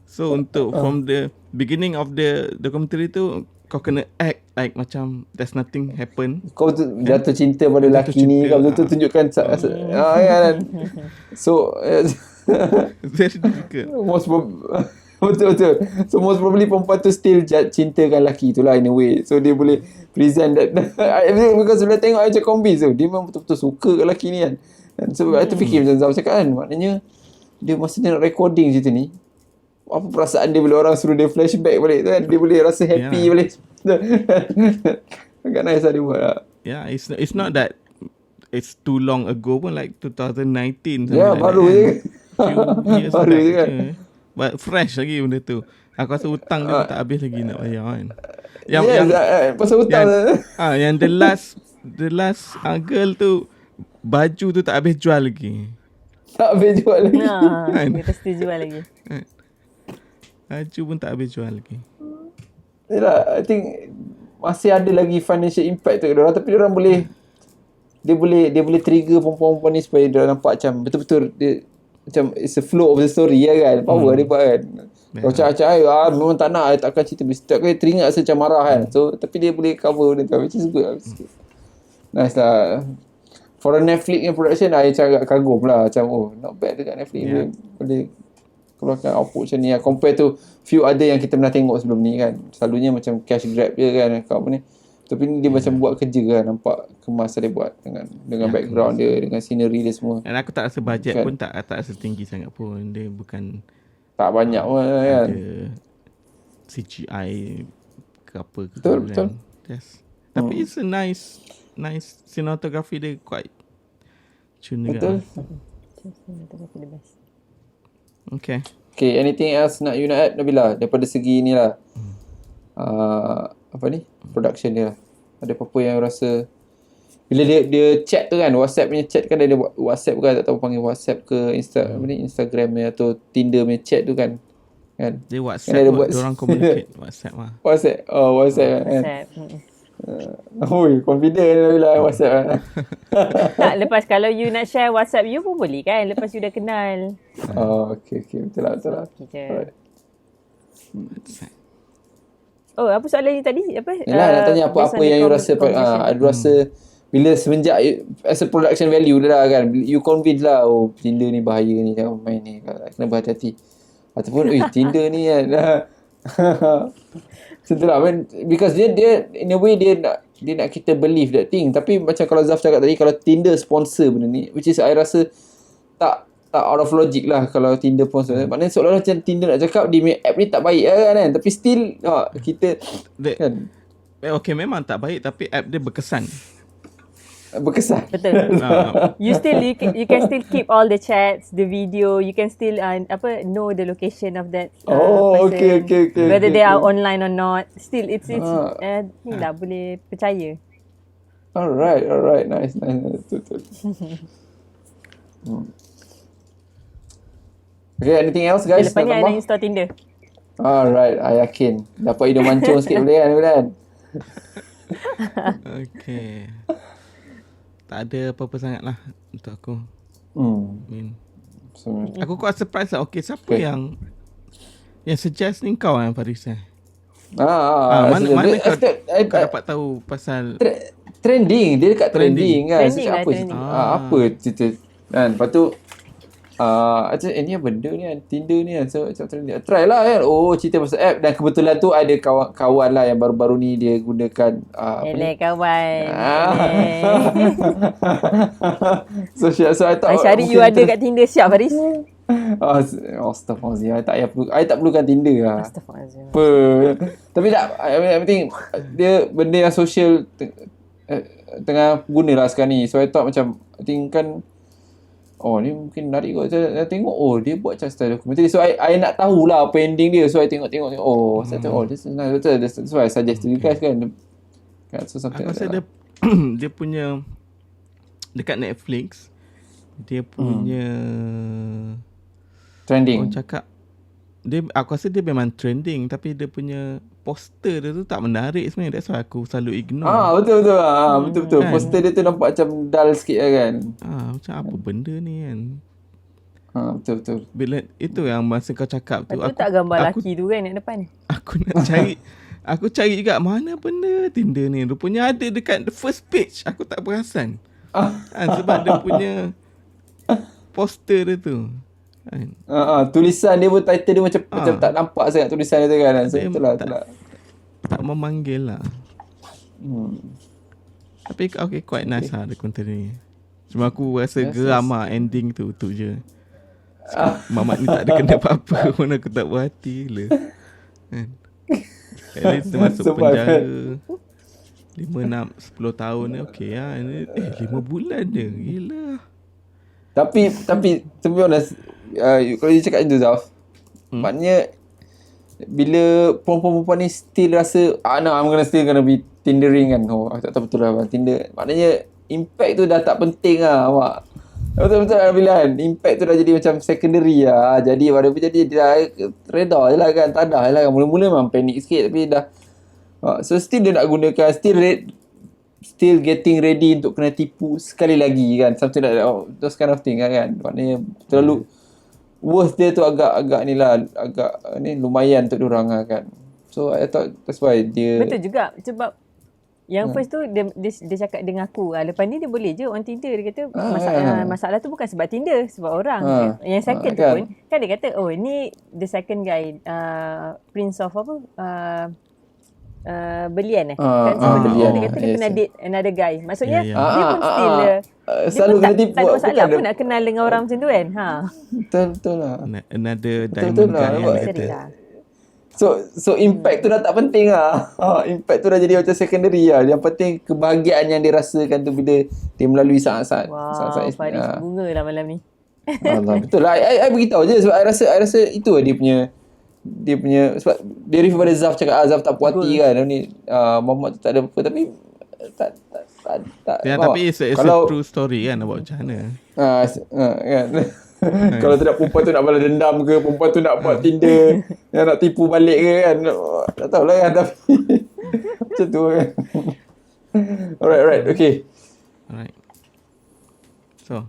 So untuk from the beginning of the documentary tu, kau kena act like macam there's nothing happen. Kau tu jatuh cinta pada lelaki ni, kau betul tunjukkan kan. So very difficult. Betul. So most probably perempuan tu still cintakan lelaki tu lah in a way. So dia boleh present that. Because bila tengok I macam convince tu, dia memang betul-betul suka kat lelaki ni kan. Dan so I terfikir macam Zam cakap kan, maknanya dia masa dia nak recording cerita ni, apa perasaan dia bila orang suruh dia flashback balik tu kan, dia boleh rasa happy balik. Agak nice lah dia buat lah. Yeah, it's not that it's too long ago pun, like 2019. Ya, baru je. Baru je kan. But fresh lagi benda tu. Aku rasa hutang dia tak habis lagi nak bayar kan. Yang pasal hutang yang the last girl tu baju tu tak habis jual lagi. Tak habis jual lagi. Dia pasti jual lagi. Baju pun tak habis jual lagi. Yalah, I think masih ada lagi financial impact tu kat diorang, tapi diorang boleh dia boleh trigger perempuan-perempuan ni supaya dia nampak macam betul-betul dia macam it's a flow of the story dia kan. Power dia buat kan. Kalau cakap memang tak nak, I takkan cerita setiap kali teringat saya macam marah kan. So tapi dia boleh cover benda tu, which is good. Nice lah. For a Netflix yang production, I agak kagum lah. Macam not bad dekat Netflix. Boleh keluarkan output macam ni lah. Compare to few other yang kita pernah tengok sebelum ni kan. Selalunya macam cash grab je kan kat apa ni. Tapi ni dia macam buat kerja kan. Nampak kemas dia buat dengan background dia, dengan scenery dia semua. Dan aku tak rasa budget kan. pun tak rasa tinggi sangat pun. Dia bukan tak banyak pun kan. ada CGI ke apa ke betul, kan. betul. Yes. Tapi it's a nice cinematography dia quite tune juga. Betul. Okay. Okay, anything else you nak add Nabila daripada segi ni lah. Apa ni? Production dia lah. Ada apa-apa yang rasa bila dia chat tu kan, WhatsApp punya chat kan, dia ada WhatsApp kan, tak tahu panggil WhatsApp ke Instagram ni atau Tinder punya chat tu kan. Dia WhatsApp kan orang communicate WhatsApp lah. WhatsApp. Oh, WhatsApp kan. Confident Nabila WhatsApp kan. Tak, lepas kalau you nak share WhatsApp you pun boleh kan, lepas you dah kenal. Okay. Betul lah. Okay. Oh, apa soalan ni tadi? Apa? Yalah, nak tanya apa-apa yang you rasa ada rasa bila semenjak as a production value dia lah kan, you convince lah Tinder ni bahaya ni, jangan main ni, kena berhati-hati. Ataupun Tinder ni kan macam tu lah man. Because dia in a way dia nak kita believe that thing. Tapi macam kalau Zaf cakap tadi, kalau Tinder sponsor benda ni, which is I rasa tak out of logic lah kalau Tinder sponsor. Maknanya seolah-olah macam Tinder nak cakap dia app ni tak baik lah kan. Tapi still kita kan. Okay, memang tak baik tapi app dia berkesan. Betul. You can still keep all the chats, the video. You can still know the location of that person. Okay. Whether they are online or not. Still it's ni lah, boleh percaya. Alright. Nice. Betul. Okay, anything else guys? Lepas ni I nak install Tinder. Alright, I yakin dapat hidung mancung sikit boleh kan? Okay. Tak ada apa-apa sangat lah untuk aku. Aku quite surprised lah. Okay, siapa yang suggest ni kau yang Faris mana kau dapat tahu pasal trending. Dia dekat trending kan. Apa cerita kan. Lepas tu ni apa benda ni kan, Tinder ni kan, so macam trending. Try lah kan. Cerita pasal app. Dan kebetulan tu ada kawan lah yang baru-baru ni dia gunakan kawan. So I thought Syari you ada kat Tinder siap Faris. Astaghfirullahaladzim. I tak perlukan Tinder lah. Astaghfirullahaladzim. Tapi tak, I think dia benda yang social tengah guna lah sekarang ni. So I thought macam I think kan ni mungkin menarik kot. Saya tengok dia buat macam style dokumentari. So I nak tahulah apa ending dia. So I tengok. Saya tengok this is nice. Betul. That's why I suggest to you guys kan. So something aku rasa dia punya dekat Netflix dia punya trending. Orang cakap aku rasa dia memang trending tapi dia punya poster dia tu tak menarik sebenarnya. That's why aku selalu ignore. Betul. Betul. Kan? Poster dia tu nampak macam dull sikit lah kan. Macam apa benda ni kan. Betul. Bila itu yang masa kau cakap tu, aku tak gambar lelaki tu kan kat depan. Aku nak cari. Aku cari juga mana benda Tinder ni. Rupanya ada dekat the first page. Aku tak perasan. Sebab dia punya poster dia tu. Tulisan dia pun, title dia macam tak nampak sangat tulisan dia tu kan. So itulah. Tak memanggil lah. Tapi okay, quite nice lah dokumentari ni. Cuma aku rasa geram lah ending tu je. Mamat ni tak ada kena apa-apa pun aku tak berhati lah. At least dia masuk penjara 5, 6, 10 tahun ni okay lah. 5 bulan je. Gila. Tapi to be honest, kalau you cakap macam tu Zaf, maknanya bila perempuan-perempuan ni still rasa I'm still gonna be Tindering kan. Aku tak tahu betul lah Tinder. Maknanya impact tu dah tak penting lah awak. Betul-betul lah pilihan. Impact tu dah jadi macam secondary lah. Jadi whatever jadi dia dah reda je lah kan. Tak dah je lah kan. Mula-mula memang panik sikit tapi dah. So still dia nak gunakan. Still getting ready untuk kena tipu sekali lagi kan. Something like that. Those kind of thing kan. Maknanya terlalu worth dia tu agak ni lah. Agak ni lumayan untuk diorang lah kan. So I thought that's why dia. Betul juga. Sebab yang first tu dia cakap dengan aku. Lepas ni dia boleh je on Tinder. Dia kata masalah tu bukan sebab Tinder, sebab orang. Yang second tu pun kan dia kata ni the second guy, Prince of apa, Belian kan sebelum tu dia kata dia pernah date another guy. Maksudnya dia pun still selalu kena tipu. Tak ada masalah pun nak kenal dengan orang macam tu kan. Betul lah. Another diamond guy yang dia kata. So impact tu dah tak penting lah. Impact tu dah jadi macam secondary lah. Yang penting kebahagiaan yang dia rasakan tu bila dia melalui saat-saat. Faris bunga lah malam ni. Betul lah. I beritahu je sebab I rasa itu lah dia punya sebab dia refer pada Zaf cakap Zaf tak puas hati kan. Ni Muhammad tu tak ada apa tapi tak tapi it's a true story kan about macam mana. Kan. Kalau tidak perempuan tu nak balas dendam ke, perempuan tu nak buat Tinder yang nak tipu balik ke kan, tak tahulah kan tapi macam tu kan. Alright okay. Alright. So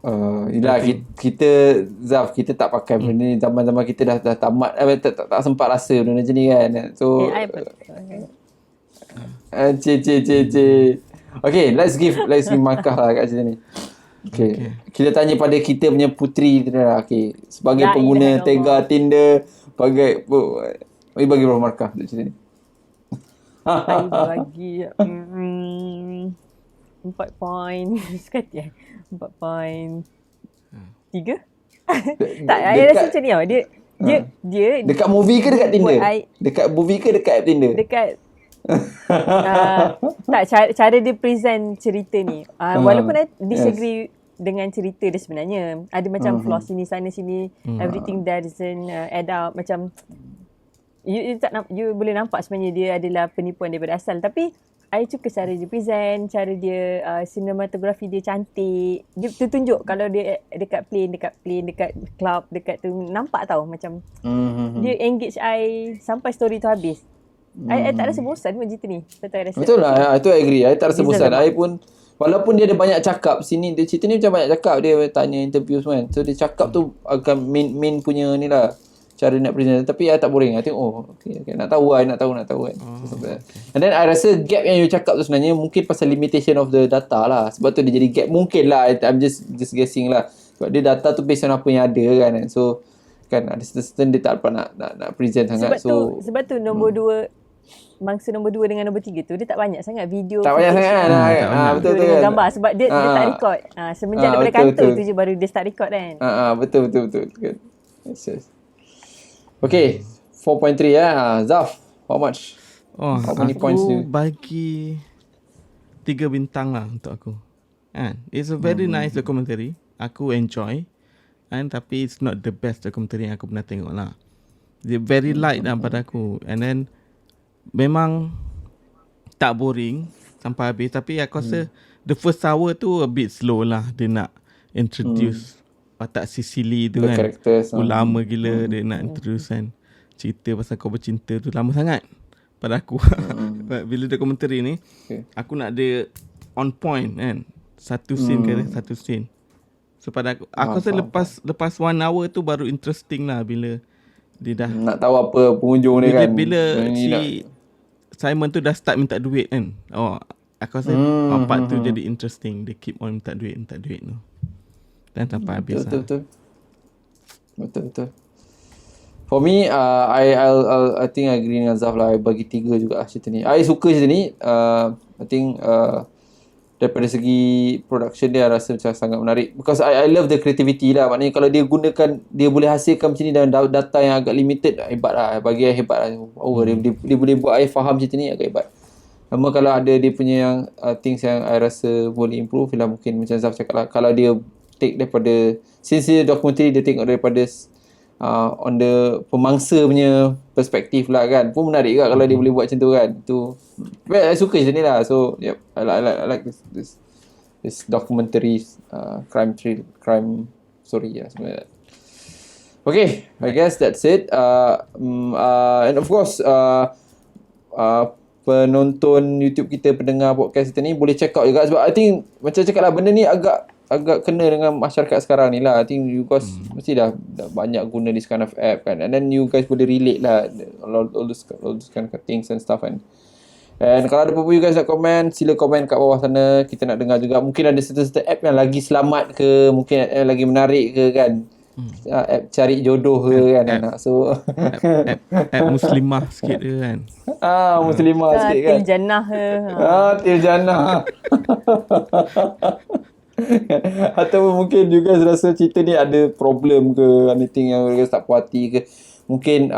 kita Zaf, kita tak pakai benda ni. Zaman-zaman kita dah tamat, tak sempat rasa benda macam ni kan. So Okay, let's give markah lah kat sini ni. Okay. Kita tanya pada kita punya puteri lah. Okay. Sebagai pengguna Tega, Tinder, bagi berapa markah untuk cerita ni? Saya bagi 4 point. Sekali 4 point 3. Tak, saya rasa macam ni tau. Dia dekat movie ke dekat Tinder? Dekat movie ke dekat Tinder? Dekat tak, cara dia present cerita ni walaupun I disagree dengan cerita dia sebenarnya. Ada macam flaw sini sana sini, everything doesn't add up. Macam you boleh nampak sebenarnya dia adalah penipuan daripada asal. Tapi I suka cara dia present, cara dia cinematography dia cantik. Dia tertunjuk kalau dia dekat plane, dekat club, dekat tu nampak tau macam dia engage I sampai story tu habis. I tak rasa bosan pun cerita ni. Betul lah, itu I agree. I tak rasa bosan. I pun walaupun dia ada banyak cakap sini, dia cerita ni macam banyak cakap, dia tanya interview semua kan. So dia cakap tu akan main punya ni lah, cara nak present. Tapi I tak boring. I tengok okay. Nak tahu kan. And then I rasa gap yang you cakap tu sebenarnya mungkin pasal limitation of the data lah. Sebab tu dia jadi gap. Mungkin lah, I'm just guessing lah. Sebab dia data tu based on apa yang ada kan. So kan ada certain dia tak dapat nak present sangat. Sebab tu nombor 2, mangsa nombor 2 dengan nombor 3 tu dia tak banyak sangat video. Tak banyak sangat kan. Betul dengan gambar sebab dia tak record. Semenjak daripada kantor tu je baru dia start record kan. Betul. Yes. Okay, 4.3 Zaf, how much? How many points aku bagi 3 bintang lah untuk aku. It's a very nice documentary. Aku enjoy. Tapi it's not the best documentary yang aku pernah tengok lah. Dia very light lah pada aku. And then memang tak boring sampai habis. Tapi aku rasa the first hour tu a bit slow lah. Dia nak introduce watak Sicily tu kan. Lama gila dia nak introduce kan. Cerita pasal kau bercinta tu lama sangat pada aku. Bila dokumentari ni aku nak dia on point kan. Satu scene. So pada aku rasa lepas 1 hour tu baru interesting lah bila dia dah nak tahu apa penghujung dia kan. Bila Simon tu dah start minta duit kan. Aku rasa part tu jadi interesting. Dia keep on minta duit tu. Dan sampai habis Betul. For me, I think I agree dengan Zaf lah. I bagi 3 juga cerita ni. I suka cerita ni. I think daripada segi production dia, I rasa macam sangat menarik. Because I love the creativity lah. Maknanya kalau dia gunakan, dia boleh hasilkan macam ni dalam data yang agak limited, hebat lah. Bagi I hebat lah. Dia boleh buat I faham cerita ni, agak hebat. Sama kalau ada dia punya yang things yang I rasa boleh improve lah. Mungkin macam Zaf cakap lah, kalau dia take daripada since documentary, dia tengok daripada on the pemangsa punya perspektif lah kan, pun menarik juga kalau dia boleh buat macam tu kan. Tu I suka macam ni lah. So yep, I like this documentary crime story, something like that. Okay, I guess that's it. And of course, penonton YouTube kita, pendengar podcast kita ni boleh check out juga, sebab I think macam cakap lah, benda ni agak kena dengan masyarakat sekarang ni lah. I think you guys mesti dah banyak guna this kind of app kan, and then you guys boleh relate lah all those kind of things and stuff kan. And kalau ada apa-apa you guys nak komen, sila komen kat bawah sana, kita nak dengar juga. Mungkin ada certain app yang lagi selamat ke, mungkin app lagi menarik ke kan. App cari jodoh ke kan. So app muslimah sikit ke kan. Muslimah sikit kan. Til jannah ke. Til jannah. Atau mungkin you guys rasa cerita ni ada problem ke, anything yang you guys tak puas hati ke, mungkin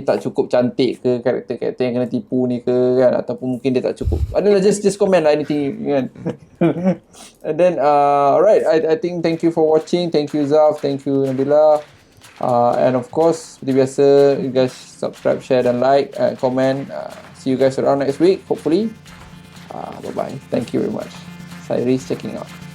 tak cukup cantik ke, karakter yang kena tipu ni ke kan, ataupun mungkin dia tak cukup, adalah just comment lah, anything kan. And then alright, I think thank you for watching. Thank you Zaf, thank you Nabila, and of course seperti biasa, you guys subscribe, share dan like, comment. See you guys around next week hopefully. Bye bye, thank you very much. Cyrus checking out.